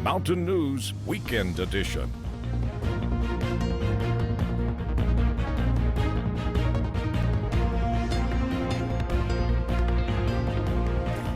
Mountain News Weekend Edition.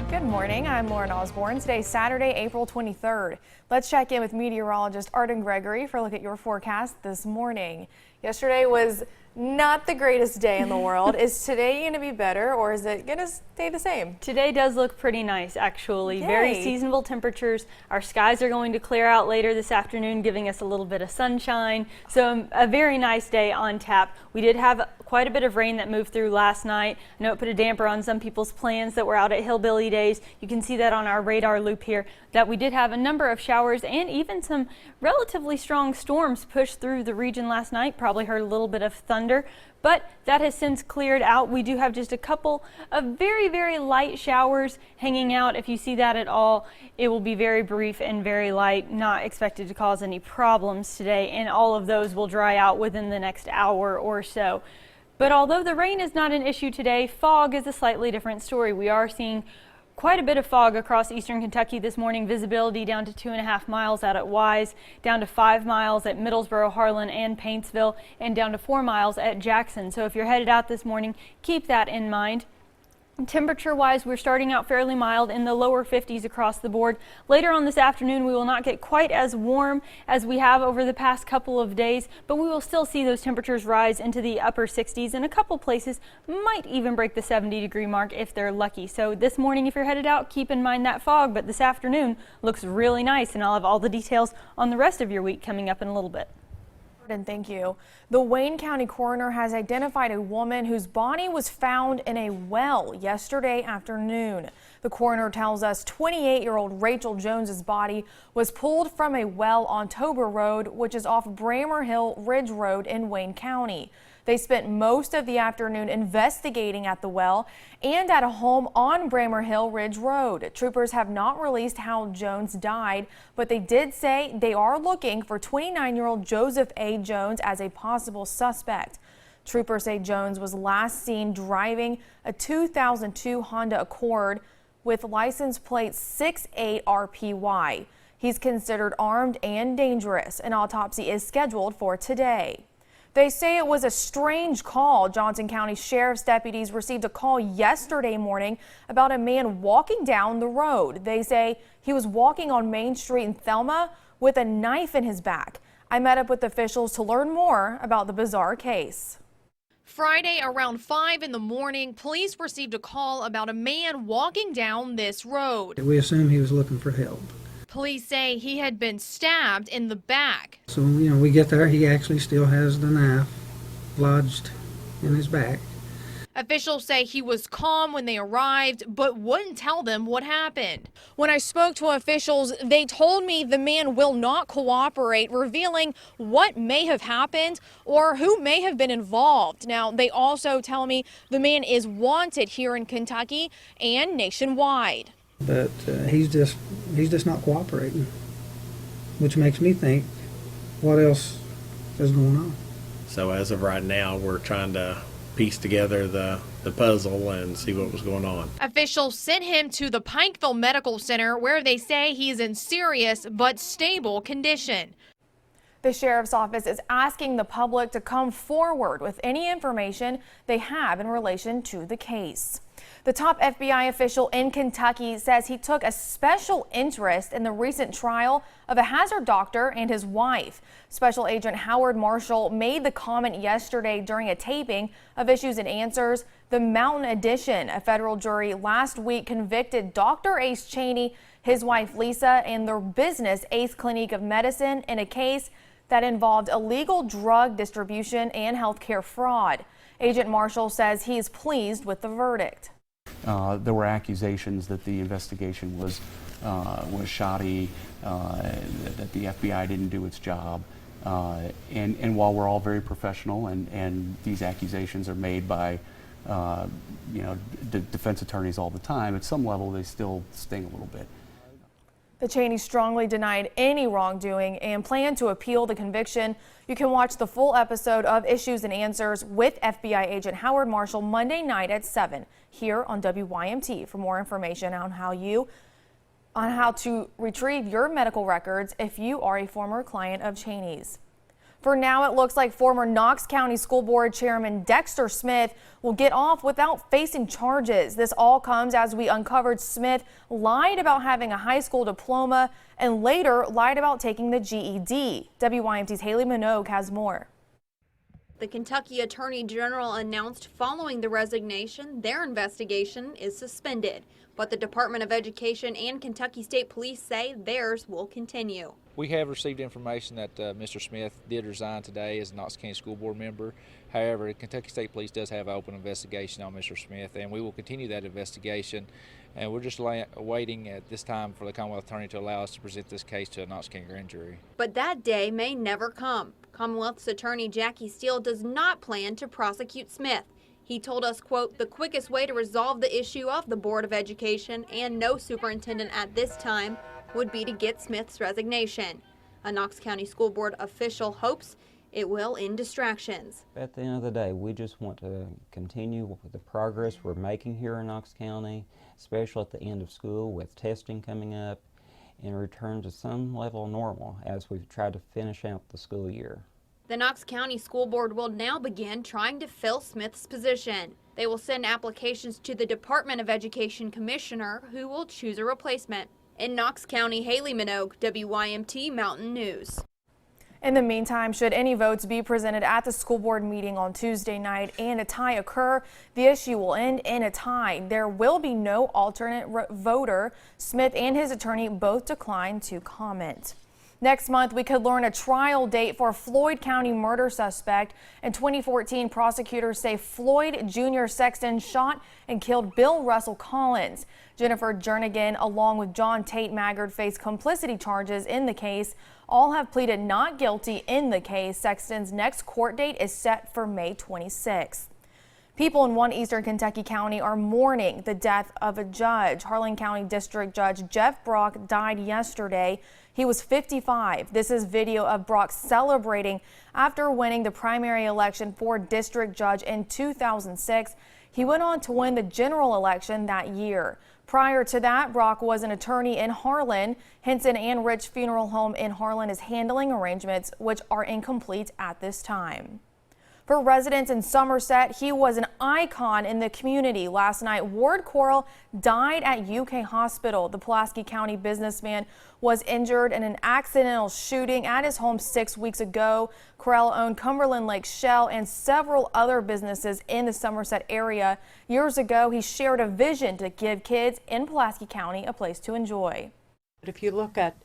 Good morning, I'm Lauren Osborne. Today's Saturday, April 23rd. Let's check in with meteorologist Arden Gregory for a look at your forecast this morning. Yesterday was not the greatest day in the world. Is today going to be better, or is it going to stay the same? Today does look pretty nice, actually. Yay. Very seasonable temperatures. Our skies are going to clear out later this afternoon, giving us a little bit of sunshine. So a very nice day on tap. We did have quite a bit of rain that moved through last night. I know it put a damper on some people's plans that were out at Hillbilly Days. You can see that on our radar loop here, that we did have a number of showers and even some relatively strong storms push through the region last night. Probably heard a little bit of thunder, but that has since cleared out. We do have just a couple of very, very light showers hanging out. If you see that at all, it will be very brief and very light, not expected to cause any problems today, and all of those will dry out within the next hour or so. But although the rain is not an issue today, fog is a slightly different story. We are seeing quite a bit of fog across eastern Kentucky this morning. Visibility down to 2.5 miles out at Wise, down to 5 miles at Middlesboro, Harlan, and Paintsville, and down to 4 miles at Jackson. So if you're headed out this morning, keep that in mind. Temperature-wise, we're starting out fairly mild in the lower 50s across the board. Later on this afternoon, we will not get quite as warm as we have over the past couple of days, but we will still see those temperatures rise into the upper 60s, and a couple places might even break the 70-degree mark if they're lucky. So this morning, if you're headed out, keep in mind that fog, but this afternoon looks really nice, and I'll have all the details on the rest of your week coming up in a little bit. And thank you. The Wayne County coroner has identified a woman whose body was found in a well yesterday afternoon. The coroner tells us 28-year-old Rachel Jones's body was pulled from a well on Tober Road, which is off Brammer Hill Ridge Road in Wayne County. They spent most of the afternoon investigating at the well and at a home on Brammer Hill Ridge Road. Troopers have not released how Jones died, but they did say they are looking for 29-year-old Joseph A. Jones as a possible suspect. Troopers say Jones was last seen driving a 2002 Honda Accord with license plate 68RPY. He's considered armed and dangerous. An autopsy is scheduled for today. They say it was a strange call. Johnson County Sheriff's deputies received a call yesterday morning about a man walking down the road. They say he was walking on Main Street in Thelma with a knife in his back. I met up with officials to learn more about the bizarre case. Friday around 5 in the morning, police received a call about a man walking down this road. We assume he was looking for help. Police say he had been stabbed in the back. So, we get there, he actually still has the knife lodged in his back. Officials say he was calm when they arrived, but wouldn't tell them what happened. When I spoke to officials, they told me the man will not cooperate, revealing what may have happened or who may have been involved. Now, they also tell me the man is wanted here in Kentucky and nationwide. But he's just not cooperating, which makes me think, what else is going on? So as of right now, we're trying to piece together the puzzle and see what was going on. Officials sent him to the Pikeville Medical Center, where they say he's in serious but stable condition. The sheriff's office is asking the public to come forward with any information they have in relation to the case. The top FBI official in Kentucky says he took a special interest in the recent trial of a hazard doctor and his wife. Special Agent Howard Marshall made the comment yesterday during a taping of Issues and Answers, the Mountain Edition. A federal jury last week convicted Dr. Ace Cheney, his wife Lisa, and their business Ace Clinique of Medicine in a case that involved illegal drug distribution and healthcare fraud. Agent Marshall says he is pleased with the verdict. There were accusations that the investigation was shoddy, that the FBI didn't do its job. And while we're all very professional and these accusations are made by defense attorneys all the time, at some level they still sting a little bit. The Cheneys strongly denied any wrongdoing and plan to appeal the conviction. You can watch the full episode of Issues and Answers with FBI agent Howard Marshall Monday night at 7 here on WYMT. For more information on how you on how to retrieve your medical records if you are a former client of Cheney's. For now, it looks like former Knox County School Board Chairman Dexter Smith will get off without facing charges. This all comes as we uncovered Smith lied about having a high school diploma and later lied about taking the GED. WYMT's Haley Minogue has more. The Kentucky Attorney General announced following the resignation, their investigation is suspended. But the Department of Education and Kentucky State Police say theirs will continue. We have received information that Mr. Smith did resign today as a Knox County School Board member. However, Kentucky State Police does have an open investigation on Mr. Smith, and we will continue that investigation. And we're just waiting at this time for the Commonwealth Attorney to allow us to present this case to a Knox County grand jury. But that day may never come. Commonwealth's Attorney Jackie Steele does not plan to prosecute Smith. He told us, quote, the quickest way to resolve the issue of the Board of Education and no superintendent at this time would be to get Smith's resignation. A Knox County School Board official hopes it will end distractions. At the end of the day, we just want to continue with the progress we're making here in Knox County, especially at the end of school with testing coming up, and return to some level of normal as we've tried to finish out the school year. The Knox County School Board will now begin trying to fill Smith's position. They will send applications to the Department of Education Commissioner, who will choose a replacement. In Knox County, Haley Minogue, WYMT Mountain News. In the meantime, should any votes be presented at the school board meeting on Tuesday night and a tie occur, the issue will end in a tie. There will be no alternate voter. Smith and his attorney both declined to comment. Next month, we could learn a trial date for a Floyd County murder suspect. In 2014, prosecutors say Floyd Jr. Sexton shot and killed Bill Russell Collins. Jennifer Jernigan, along with John Tate Maggard, face complicity charges in the case. All have pleaded not guilty in the case. Sexton's next court date is set for May 26th. People in one eastern Kentucky county are mourning the death of a judge. Harlan County District Judge Jeff Brock died yesterday. He was 55. This is video of Brock celebrating after winning the primary election for district judge in 2006. He went on to win the general election that year. Prior to that, Brock was an attorney in Harlan. Henson and Rich Funeral Home in Harlan is handling arrangements which are incomplete at this time. For residents in Somerset, he was an icon in the community. Last night, Ward Corral died at UK Hospital. The Pulaski County businessman was injured in an accidental shooting at his home 6 weeks ago. Corral owned Cumberland Lake Shell and several other businesses in the Somerset area. Years ago, he shared a vision to give kids in Pulaski County a place to enjoy. But if you look at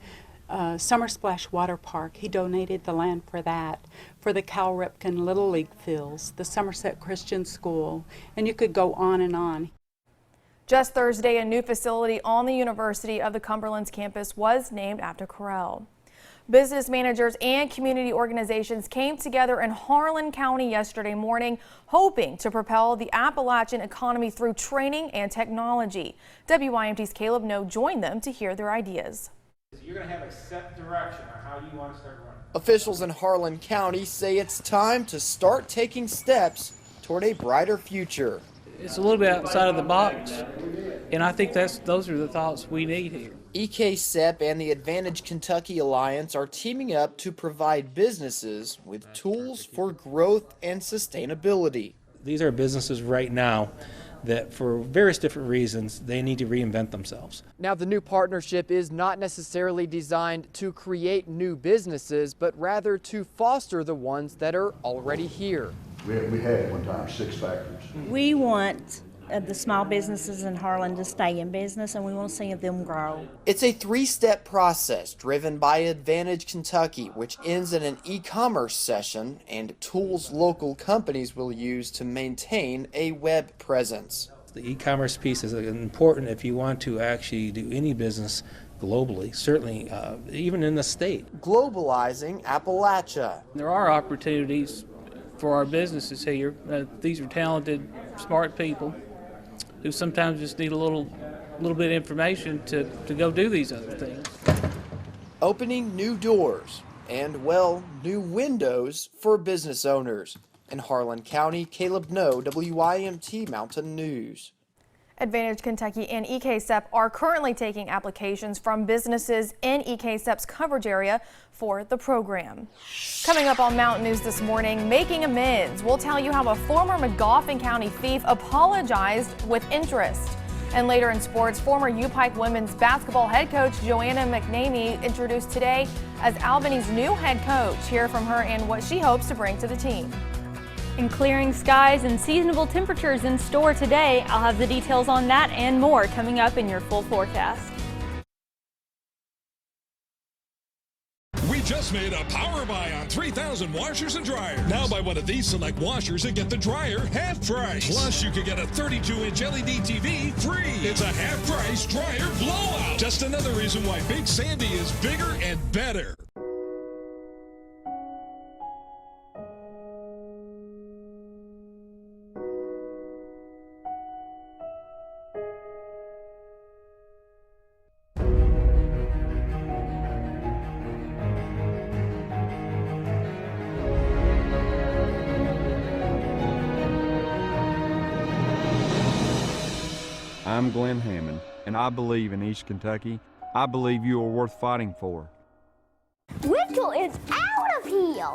Summer Splash Water Park, he donated the land for that, for the Cal Ripken Little League fields, the Somerset Christian School, and you could go on and on. Just Thursday, a new facility on the University of the Cumberland's campus was named after Corral. Business managers and community organizations came together in Harlan County yesterday morning, hoping to propel the Appalachian economy through training and technology. WYMT's Caleb No joined them to hear their ideas. You're going to have a set direction on how you want to start running. Officials in Harlan County say it's time to start taking steps toward a brighter future. It's a little bit outside of the box, and I think those are the thoughts we need here. EKSEP and the Advantage Kentucky Alliance are teaming up to provide businesses with tools for growth and sustainability. These are businesses right now that for various different reasons, they need to reinvent themselves. Now, the new partnership is not necessarily designed to create new businesses, but rather to foster the ones that are already here. We had one time 6 factories. We want the small businesses in Harlan to stay in business, and we want to see them grow. It's a 3-step process driven by Advantage Kentucky, which ends in an e-commerce session and tools local companies will use to maintain a web presence. The e-commerce piece is important if you want to actually do any business globally, certainly even in the state. Globalizing Appalachia. There are opportunities for our businesses here. These are talented, smart people who sometimes just need a little bit of information to go do these other things. Opening new doors and, well, new windows for business owners. In Harlan County, Caleb No, WYMT Mountain News. Advantage Kentucky and EKSEP are currently taking applications from businesses in EKSEP's coverage area for the program. Coming up on Mountain News this morning, making amends. We'll tell you how a former Magoffin County thief apologized with interest. And later in sports, former U-Pike women's basketball head coach Joanna McNamee introduced today as Albany's new head coach. Hear from her and what she hopes to bring to the team. And clearing skies and seasonable temperatures in store today. I'll have the details on that and more coming up in your full forecast. We just made a power buy on 3,000 washers and dryers. Now buy one of these select washers and get the dryer half price. Plus, you can get a 32-inch LED TV free. It's a half price dryer blowout. Just another reason why Big Sandy is bigger and better. I'm Glenn Hammond, and I believe in East Kentucky. I believe you are worth fighting for. Winchell is out of here!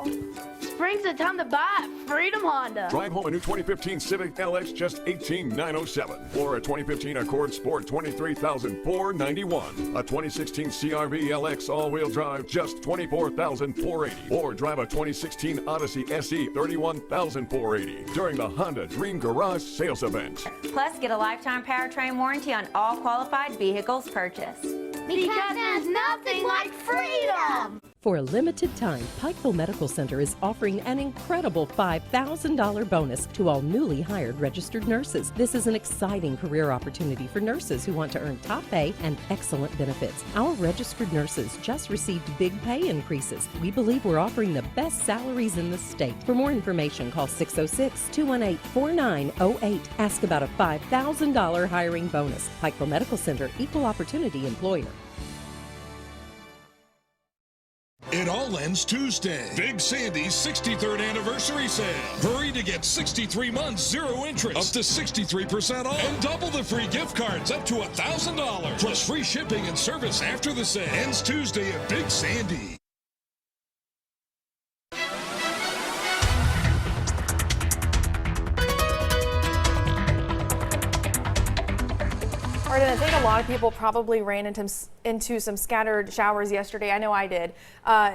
Spring's the time to buy Freedom Honda. Drive home a new 2015 Civic LX just $18,907, or a 2015 Accord Sport $23,491, a 2016 CRV LX all-wheel drive just $24,480, or drive a 2016 Odyssey SE $31,480 during the Honda Dream Garage sales event. Plus, get a lifetime powertrain warranty on all qualified vehicles purchased. Because there's nothing like freedom! For a limited time, Pikeville Medical Center is offering an incredible $5,000 bonus to all newly hired registered nurses. This is an exciting career opportunity for nurses who want to earn top pay and excellent benefits. Our registered nurses just received big pay increases. We believe we're offering the best salaries in the state. For more information, call 606-218-4908. Ask about a $5,000 hiring bonus. Pikeville Medical Center, equal opportunity employer. It all ends Tuesday. Big Sandy's 63rd anniversary sale. Hurry to get 63 months, 0 interest, up to 63% off, and double the free gift cards up to $1,000. Plus free shipping and service after the sale. Ends Tuesday at Big Sandy. I think a lot of people probably ran into some scattered showers yesterday. I know I did.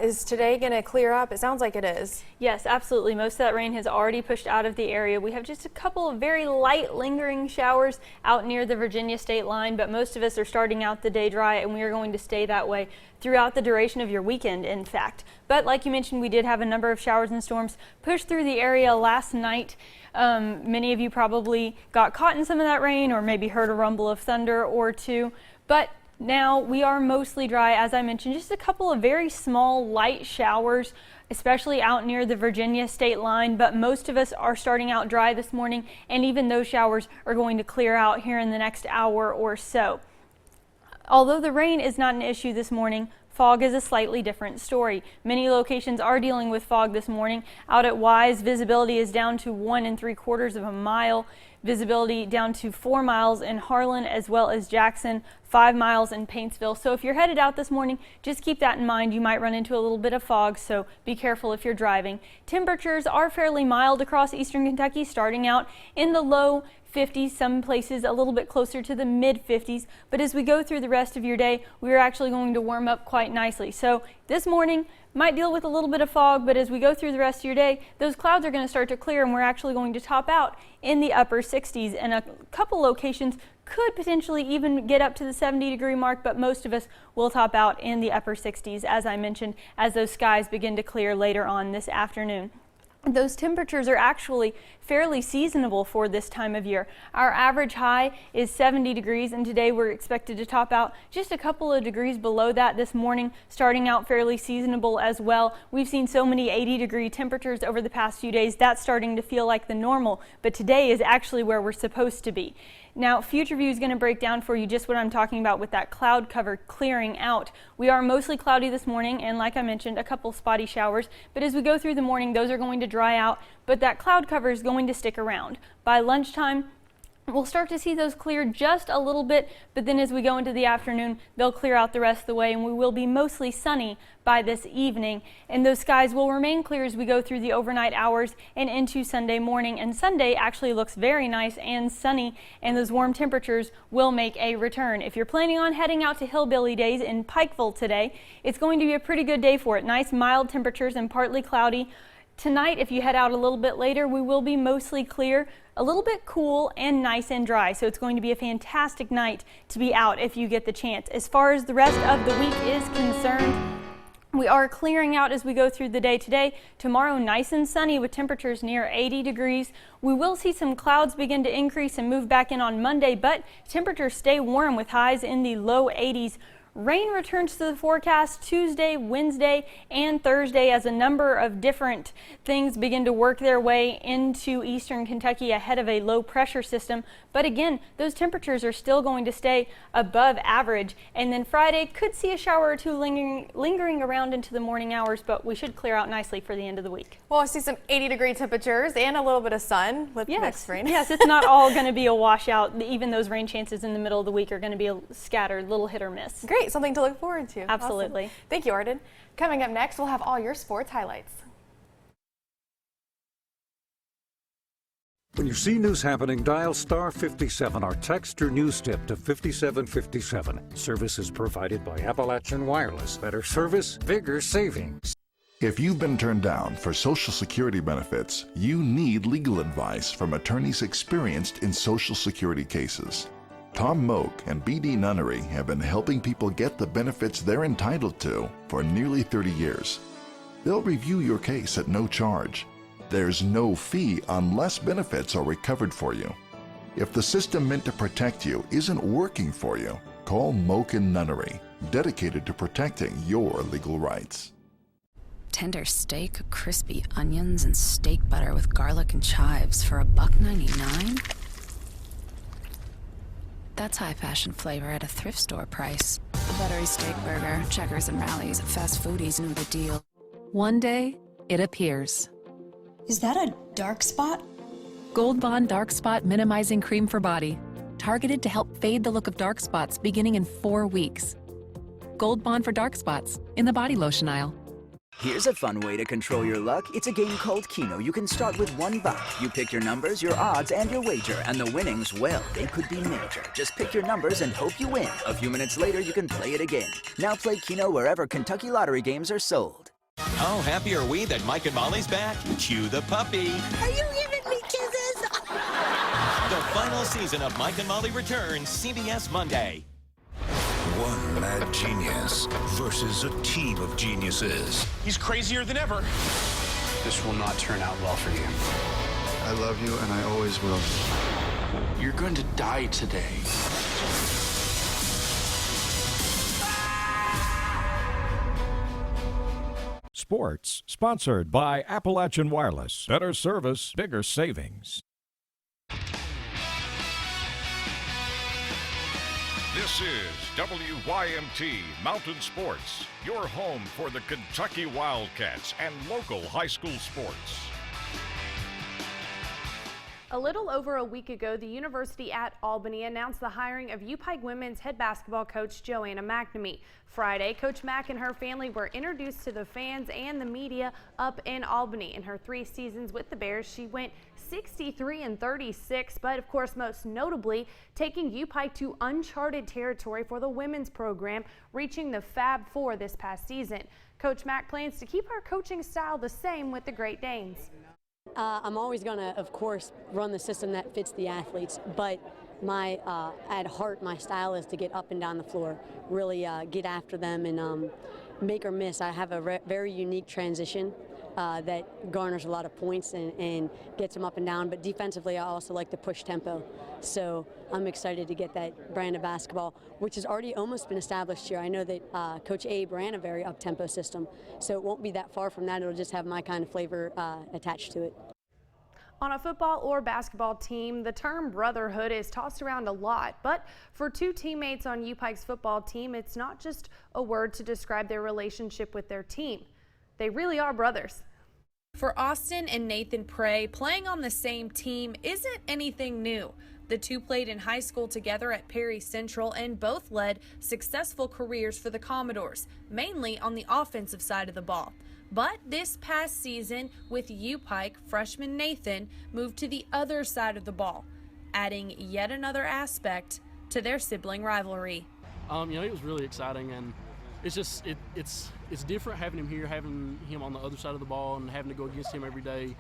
Is today going to clear up? It sounds like it is. Yes, absolutely. Most of that rain has already pushed out of the area. We have just a couple of very light lingering showers out near the Virginia state line, but most of us are starting out the day dry, and we are going to stay that way throughout the duration of your weekend, in fact. But like you mentioned, we did have a number of showers and storms push through the area last night. Many of you probably got caught in some of that rain or maybe heard a rumble of thunder or two. But now we are mostly dry, as I mentioned, just a couple of very small light showers, especially out near the Virginia state line. But most of us are starting out dry this morning, and even those showers are going to clear out here in the next hour or so. Although the rain is not an issue this morning, fog is a slightly different story. Many locations are dealing with fog this morning. Out at Wise, visibility is down to 1 3/4 miles. Visibility down to 4 miles in Harlan, as well as Jackson, 5 miles in Paintsville. So if you're headed out this morning, just keep that in mind. You might run into a little bit of fog, so be careful if you're driving. Temperatures are fairly mild across eastern Kentucky, starting out in the low 50s, some places a little bit closer to the mid 50s. But as we go through the rest of your day, we're actually going to warm up quite nicely. So this morning might deal with a little bit of fog, but as we go through the rest of your day, those clouds are going to start to clear, and we're actually going to top out in the upper 60s. And a couple locations could potentially even get up to the 70-degree mark, but most of us will top out in the upper 60s, as I mentioned, as those skies begin to clear later on this afternoon. Those temperatures are actually fairly seasonable for this time of year. Our average high is 70 degrees, and today we're expected to top out just a couple of degrees below that this morning, starting out fairly seasonable as well. We've seen so many 80-degree temperatures over the past few days, that's starting to feel like the normal, but today is actually where we're supposed to be. Now, Future View is going to break down for you just what I'm talking about with that cloud cover clearing out. We are mostly cloudy this morning, and like I mentioned, a couple spotty showers, but as we go through the morning, those are going to dry out, but that cloud cover is going to stick around. By lunchtime, We'll start to see those clear just a little bit, but then as we go into the afternoon, they'll clear out the rest of the way, and we will be mostly sunny by this evening. And those skies will remain clear as we go through the overnight hours and into Sunday morning. And Sunday actually looks very nice and sunny, and those warm temperatures will make a return. If you're planning on heading out to Hillbilly Days in Pikeville today, it's going to be a pretty good day for it. Nice mild temperatures and partly cloudy. Tonight, if you head out a little bit later, we will be mostly clear, a little bit cool and nice and dry. So it's going to be a fantastic night to be out if you get the chance. As far as the rest of the week is concerned, we are clearing out as we go through the day today. Tomorrow, nice and sunny with temperatures near 80 degrees. We will see some clouds begin to increase and move back in on Monday, but temperatures stay warm with highs in the low 80s. Rain returns to the forecast Tuesday, Wednesday, and Thursday as a number of different things begin to work their way into eastern Kentucky ahead of a low pressure system. But again, those temperatures are still going to stay above average. And then Friday could see a shower or two lingering around into the morning hours, but we should clear out nicely for the end of the week. Well, I see some 80-degree temperatures and a little bit of sun with mixed rain. Yes, it's not all going to be a washout. Even those rain chances in the middle of the week are going to be a scattered, little hit or miss. Great. Something to look forward to. Absolutely. Awesome. Thank you, Arden. Coming up next, we'll have all your sports highlights. When you see news happening, dial star 57 or text your news tip to 5757. Service is provided by Appalachian Wireless. Better service, bigger savings. If you've been turned down for Social Security benefits, you need legal advice from attorneys experienced in Social Security cases. Tom Moak and B.D. Nunnery have been helping people get the benefits they're entitled to for nearly 30 years. They'll review your case at no charge. There's no fee unless benefits are recovered for you. If the system meant to protect you isn't working for you, call Moak and Nunnery, dedicated to protecting your legal rights. Tender steak, crispy onions, and steak butter with garlic and chives for $1.99? That's high fashion flavor at a thrift store price. The buttery steak burger, Checkers and Rallies, fast foodies know the deal. One day, it appears. Is that a dark spot? Gold Bond Dark Spot Minimizing Cream for Body. Targeted to help fade the look of dark spots beginning in 4 weeks. Gold Bond for dark spots in the body lotion aisle. Here's a fun way to control your luck. It's a game called Keno. You can start with $1. You pick your numbers, your odds, and your wager. And the winnings, well, they could be major. Just pick your numbers and hope you win. A few minutes later, you can play it again. Now play Keno wherever Kentucky Lottery games are sold. How happy are we that Mike and Molly's back? Chew the puppy. Are you giving me kisses? The final season of Mike and Molly returns CBS Monday. One mad genius versus a team of geniuses. He's crazier than ever. This will not turn out well for you. I love you and I always will. You're going to die today. Sports, sponsored by Appalachian Wireless. Better service, bigger savings. This is WYMT Mountain Sports, your home for the Kentucky Wildcats and local high school sports. A little over a week ago, the University at Albany announced the hiring of UPike women's head basketball coach Joanna McNamee. Friday, Coach Mack and her family were introduced to the fans and the media up in Albany. In her 3 seasons with the Bears, she went 63-36, but of course, most notably, taking UPike to uncharted territory for the women's program, reaching the Fab Four this past season. Coach Mack plans to keep her coaching style the same with the Great Danes. I'm always going to, of course, run the system that fits the athletes, but at heart, my style is to get up and down the floor, really get after them and make or miss. I have a very unique transition that garners a lot of points and gets them up and down, but defensively, I also like to push tempo. So I'm excited to get that brand of basketball, which has already almost been established here. I know that Coach Abe ran a very up-tempo system, so it won't be that far from that. It'll just have my kind of flavor attached to it. On a football or basketball team, the term brotherhood is tossed around a lot, but for 2 teammates on UPike's football team, it's not just a word to describe their relationship with their team. They really are brothers. For Austin and Nathan Prey, playing on the same team isn't anything new. The two played in high school together at Perry Central and both led successful careers for the Commodores, mainly on the offensive side of the ball. But this past season, with U-Pike, freshman Nathan moved to the other side of the ball, adding yet another aspect to their sibling rivalry. It was really exciting, and it's just it's different having him here, having him on the other side of the ball, and having to go against him every day.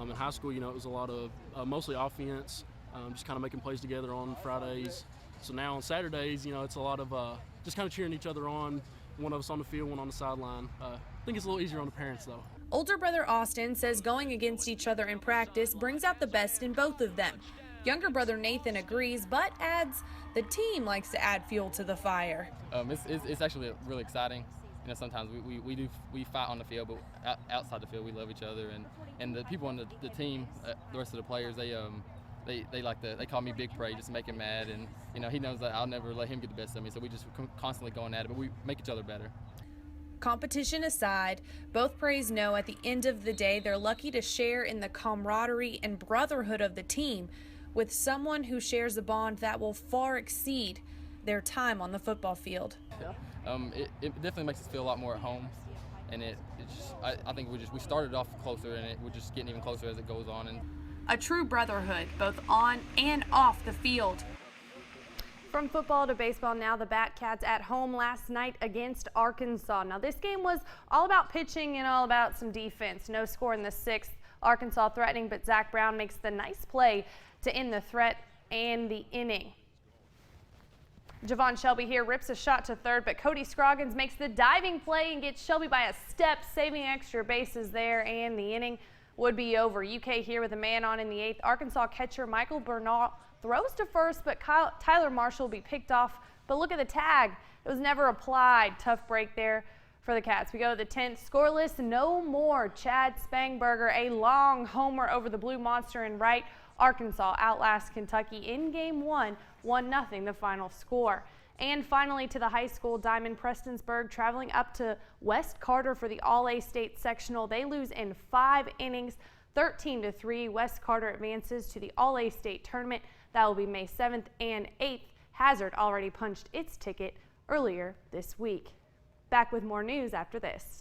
In high school, it was a lot of mostly offense, just kind of making plays together on Fridays. So now on Saturdays, it's a lot of just kind of cheering each other on. One of us on the field, one on the sideline. I think it's a little easier on the parents, though. Older brother Austin says going against each other in practice brings out the best in both of them. Younger brother Nathan agrees, but adds the team likes to add fuel to the fire. It's actually really exciting. Sometimes we fight on the field, but outside the field we love each other, and the people on the team, the rest of the players, they call me Big Prey, just to make him mad, and he knows that I'll never let him get the best of me, so we just constantly going at it, but we make each other better. Competition aside, both Preys know at the end of the day they're lucky to share in the camaraderie and brotherhood of the team with someone who shares a bond that will far exceed their time on the football field. It definitely makes us feel a lot more at home, and I think we started off closer, and we're just getting even closer as it goes on. And a true brotherhood, both on and off the field. From football to baseball now, the Batcats at home last night against Arkansas. Now this game was all about pitching and all about some defense. No score in the sixth. Arkansas threatening, but Zach Brown makes the nice play to end the threat and the inning. Javon Shelby here rips a shot to third, but Cody Scroggins makes the diving play and gets Shelby by a step, saving extra bases there, and the inning would be over. UK here with a man on in the eighth. Arkansas catcher Michael Bernal throws to first, but Tyler Marshall will be picked off. But look at the tag. It was never applied. Tough break there for the Cats. We go to the 10th. Scoreless, no more. Chad Spangberger, a long homer over the Blue Monster in right. Arkansas outlasts Kentucky in game one, 1-0 the final score. And finally to the high school, Diamond Prestonsburg traveling up to West Carter for the All-A-State sectional. They lose in 5 innings, 13-3. West Carter advances to the All-A-State tournament. That will be May 7th and 8th. Hazard already punched its ticket earlier this week. Back with more news after this.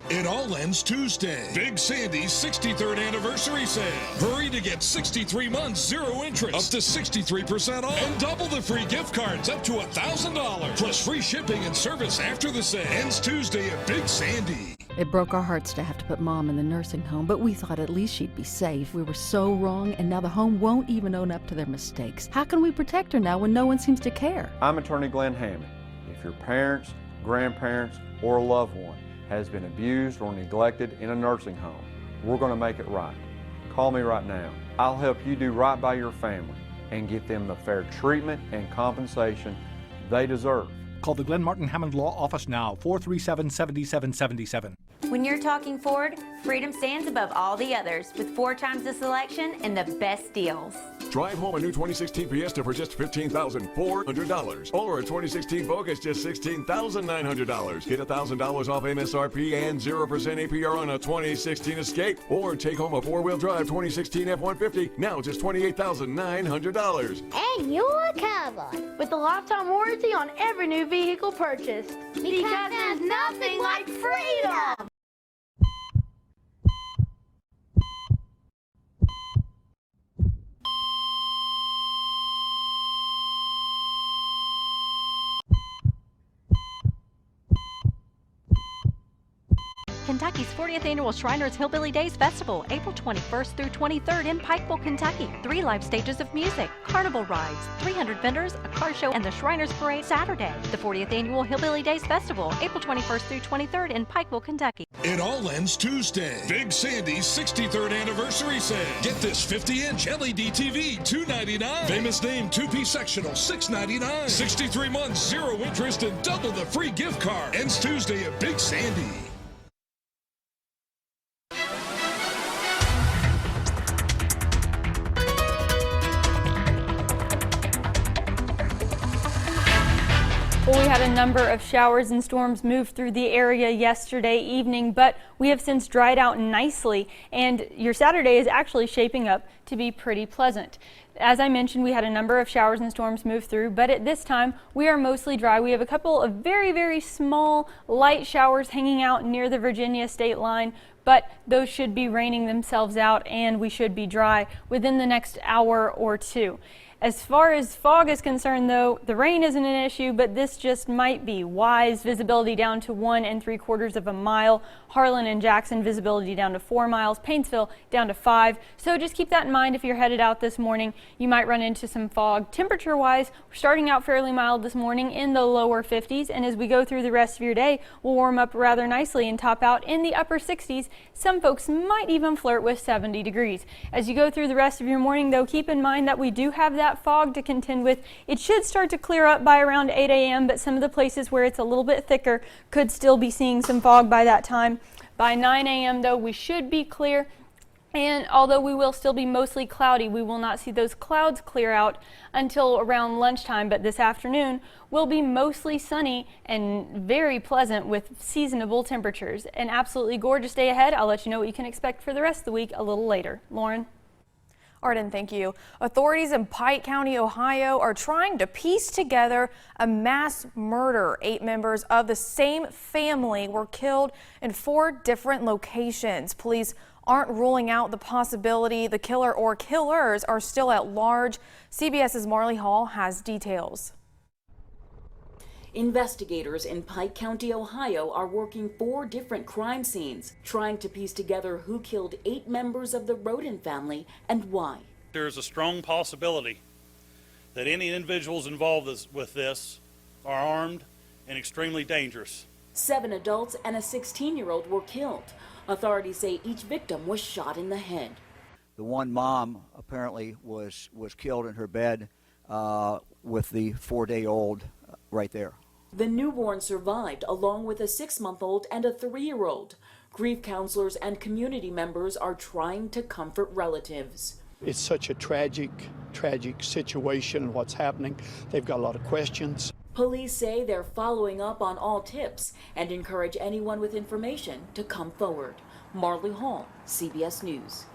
It all ends Tuesday. Big Sandy's 63rd anniversary sale. Hurry to get 63 months, 0 interest, up to 63% off, and double the free gift cards up to $1,000, plus free shipping and service after the sale. Ends Tuesday at Big Sandy. It broke our hearts to have to put Mom in the nursing home, but we thought at least she'd be safe. We were so wrong, and now the home won't even own up to their mistakes. How can we protect her now when no one seems to care? I'm Attorney Glenn Hammond. If your parents, grandparents, or a loved one has been abused or neglected in a nursing home, we're going to make it right. Call me right now. I'll help you do right by your family and get them the fair treatment and compensation they deserve. Call the Glenn Martin Hammond Law Office now, 437-7777. When you're talking Ford, Freedom stands above all the others with 4 times the selection and the best deals. Drive home a new 2016 Fiesta for just $15,400, or a 2016 Focus just $16,900. Get $1,000 off MSRP and 0% APR on a 2016 Escape, or take home a 4-wheel drive 2016 F-150, now just $28,900. And you're covered with a lifetime warranty on every new vehicle purchased. Because there's nothing like freedom. Kentucky's 40th Annual Shriners Hillbilly Days Festival, April 21st through 23rd in Pikeville, Kentucky. 3 live stages of music, carnival rides, 300 vendors, a car show, and the Shriners Parade Saturday. The 40th Annual Hillbilly Days Festival, April 21st through 23rd in Pikeville, Kentucky. It all ends Tuesday. Big Sandy's 63rd anniversary sale. Get this 50-inch LED TV, $299. Famous Name 2-piece sectional, $699. 63 months, 0 interest, and double the free gift card. Ends Tuesday at Big Sandy. had a number of showers and storms move through the area yesterday evening, but we have since dried out nicely, and your Saturday is actually shaping up to be pretty pleasant. As I mentioned, we had a number of showers and storms move through, but at this time we are mostly dry. We have a couple of very, very small light showers hanging out near the Virginia state line, but those should be raining themselves out and we should be dry within the next hour or two. As far as fog is concerned, though, the rain isn't an issue, but this just might be. Wise visibility down to 1 3/4 of a mile. Harlan and Jackson visibility down to 4 miles. Paintsville down to 5. So just keep that in mind if you're headed out this morning. You might run into some fog. Temperature-wise, we're starting out fairly mild this morning in the lower 50s, and as we go through the rest of your day, we'll warm up rather nicely and top out in the upper 60s. Some folks might even flirt with 70 degrees. As you go through the rest of your morning, though, keep in mind that we do have that fog to contend with. It should start to clear up by around 8 a.m., but some of the places where it's a little bit thicker could still be seeing some fog by that time. By 9 a.m., though, we should be clear. And although we will still be mostly cloudy, we will not see those clouds clear out until around lunchtime. But this afternoon will be mostly sunny and very pleasant with seasonable temperatures. An absolutely gorgeous day ahead. I'll let you know what you can expect for the rest of the week a little later. Lauren? Arden, thank you. Authorities in Pike County, Ohio are trying to piece together a mass murder. 8 members of the same family were killed in 4 different locations. Police aren't ruling out the possibility the killer or killers are still at large. CBS's Marley Hall has details. Investigators in Pike County, Ohio are working 4 different crime scenes, trying to piece together who killed 8 members of the Roden family and why. There's a strong possibility that any individuals involved with this are armed and extremely dangerous. 7 adults and a 16-year-old were killed. Authorities say each victim was shot in the head. The one mom apparently was killed in her bed with the 4-day-old right there. The newborn survived, along with a 6-month-old and a 3-year-old. Grief counselors and community members are trying to comfort relatives. It's such a tragic situation, what's happening. They've got a lot of questions. Police say they're following up on all tips and encourage anyone with information to come forward. Marley Hall, CBS News.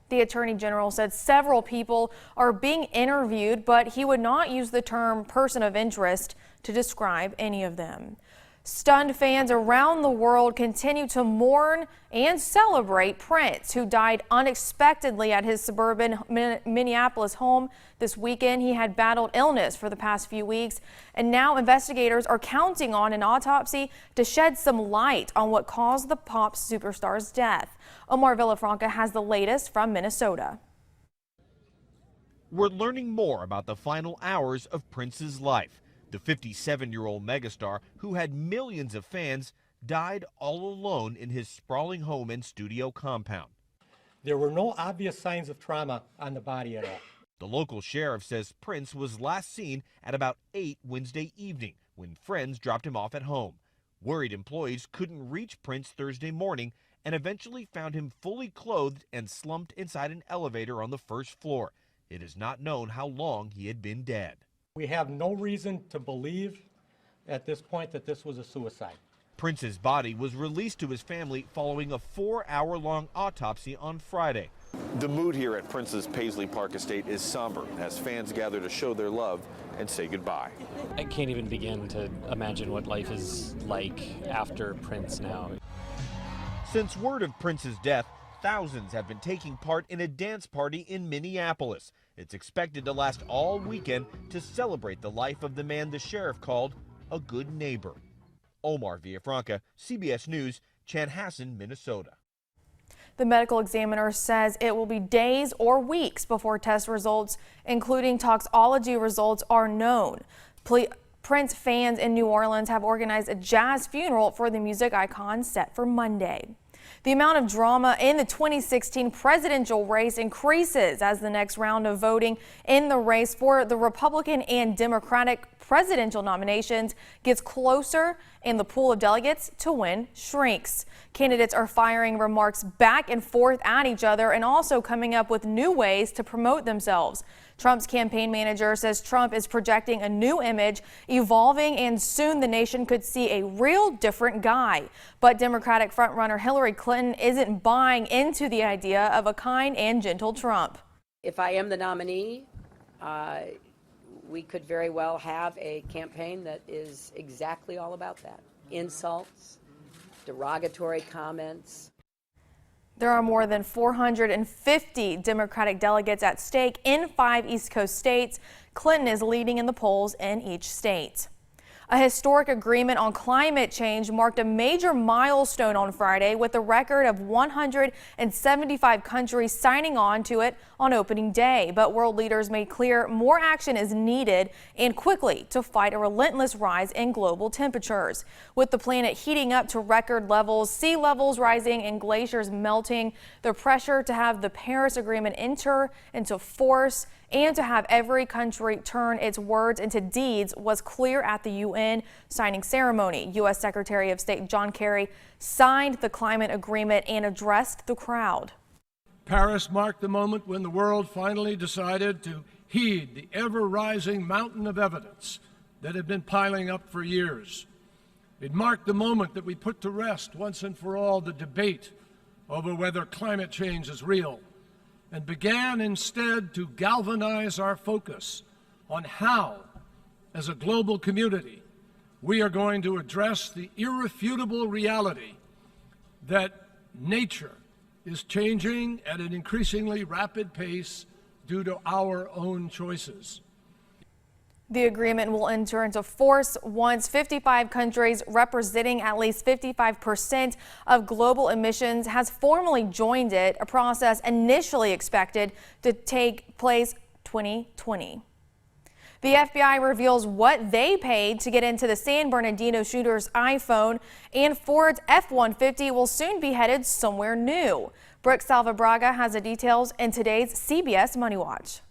The Attorney General said several people are being interviewed, but he would not use the term person of interest to describe any of them. Stunned fans around the world continue to mourn and celebrate Prince, who died unexpectedly at his suburban Minneapolis home this weekend. He had battled illness for the past few weeks, and now investigators are counting on an autopsy to shed some light on what caused the pop superstar's death. Omar Villafranca has the latest from Minnesota. We're learning more about the final hours of Prince's life. The 57-year-old megastar, who had millions of fans, died all alone in his sprawling home and studio compound. There were no obvious signs of trauma on the body at all. The local sheriff says Prince was last seen at about 8 Wednesday evening when friends dropped him off at home. Worried employees couldn't reach Prince Thursday morning and eventually found him fully clothed and slumped inside an elevator on the first floor. It is not known how long he had been dead. We have no reason to believe at this point that this was a suicide. Prince's body was released to his family following a 4-hour-long autopsy on Friday. The mood here at Prince's Paisley Park estate is somber as fans gather to show their love and say goodbye. I can't even begin to imagine what life is like after Prince now. Since word of Prince's death, thousands have been taking part in a dance party in Minneapolis. It's expected to last all weekend to celebrate the life of the man the sheriff called a good neighbor. Omar Villafranca, CBS News, Chanhassen, Minnesota. The medical examiner says it will be days or weeks before test results, including toxicology results, are known. Prince fans in New Orleans have organized a jazz funeral for the music icon set for Monday. The amount of drama in the 2016 presidential race increases as the next round of voting in the race for the Republican and Democratic presidential nominations gets closer and the pool of delegates to win shrinks. Candidates are firing remarks back and forth at each other and also coming up with new ways to promote themselves. Trump's campaign manager says Trump is projecting a new image, evolving, and soon the nation could see a real different guy. But Democratic frontrunner Hillary Clinton isn't buying into the idea of a kind and gentle Trump. If I am the nominee, we could very well have a campaign that is exactly all about that. Insults, derogatory comments. There are more than 450 Democratic delegates at stake in 5 East Coast states. Clinton is leading in the polls in each state. A historic agreement on climate change marked a major milestone on Friday with a record of 175 countries signing on to it on opening day. But world leaders made clear more action is needed and quickly to fight a relentless rise in global temperatures. With the planet heating up to record levels, sea levels rising and glaciers melting, the pressure to have the Paris Agreement enter into force and to have every country turn its words into deeds was clear at the UN signing ceremony. U.S. Secretary of State John Kerry signed the climate agreement and addressed the crowd. Paris marked the moment when the world finally decided to heed the ever-rising mountain of evidence that had been piling up for years. It marked the moment that we put to rest once and for all the debate over whether climate change is real, and began instead to galvanize our focus on how, as a global community, we are going to address the irrefutable reality that nature is changing at an increasingly rapid pace due to our own choices. The agreement will enter into force once 55 countries representing at least 55% of global emissions has formally joined it, a process initially expected to take place 2020. The FBI reveals what they paid to get into the San Bernardino shooter's iPhone, and Ford's F-150 will soon be headed somewhere new. Brooke Salvabraga has the details in today's CBS Money Watch.